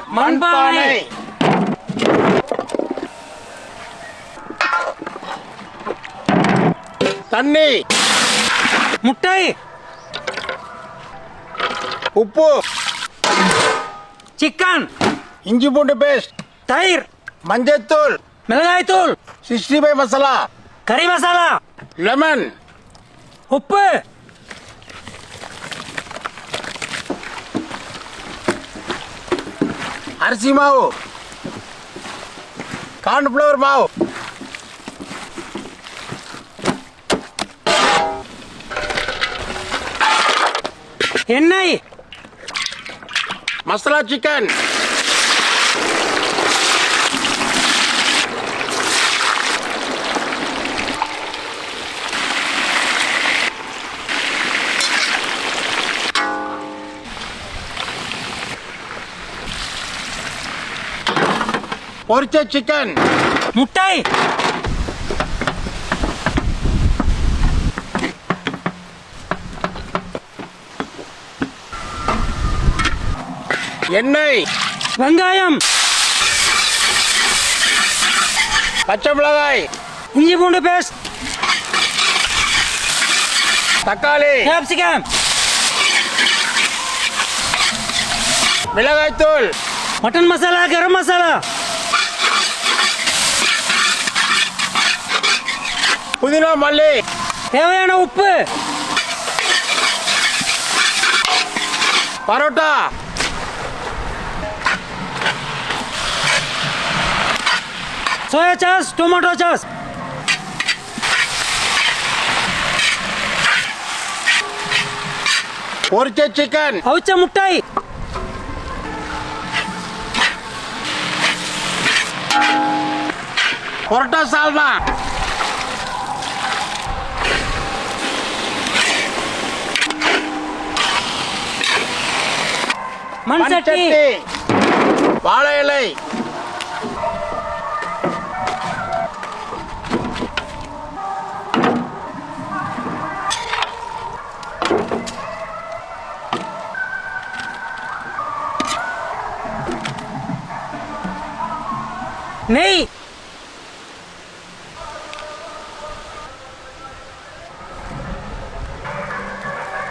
மண்பானை. தண்ணி. முட்டை. உப்பு. சிக்கன். இஞ்சி பூண்டு பேஸ்ட். தயிர். மஞ்சத்தூள். மிளகாய் தூள். 65 மசாலா. கறி மசாலா. லெமன். உப்பு. அரிசி மாவு. கார்ன்ஃப்ளவர் மாவு. எண்ணெய். மசாலா சிக்கன். பொரிச்ச சிக்கன். முட்டை. எண்ணெய். வெங்காயம். பச்சை மிளகாய். இஞ்சி பூண்டு பேஸ்ட். தக்காளி. கேப்சிகம். மிளகாய் தூள். மட்டன் மசாலா. கரம் மசாலா. புதினா மல்லி. தேவையான உப்பு. Parotta. Soya sauce. Tomato sauce. பொரிச்ச சிக்கன். அவிச்ச முட்டை. பரோட்டா சால்னா. மண் சட்டி. வாழை இலை. நெய்.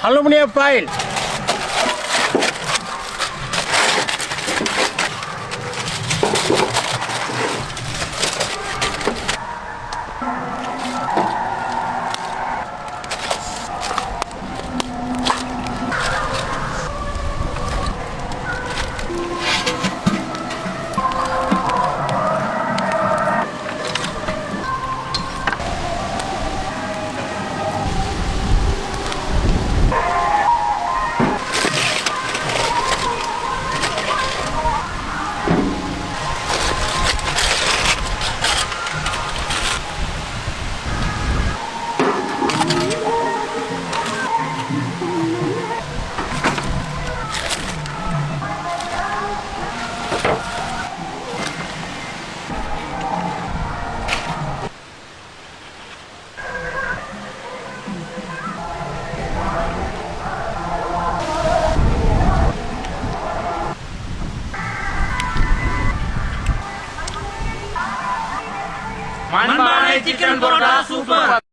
அலுமினிய பாயில். மண்பானை சிக்கன் பரோட்டா சூப்பர்.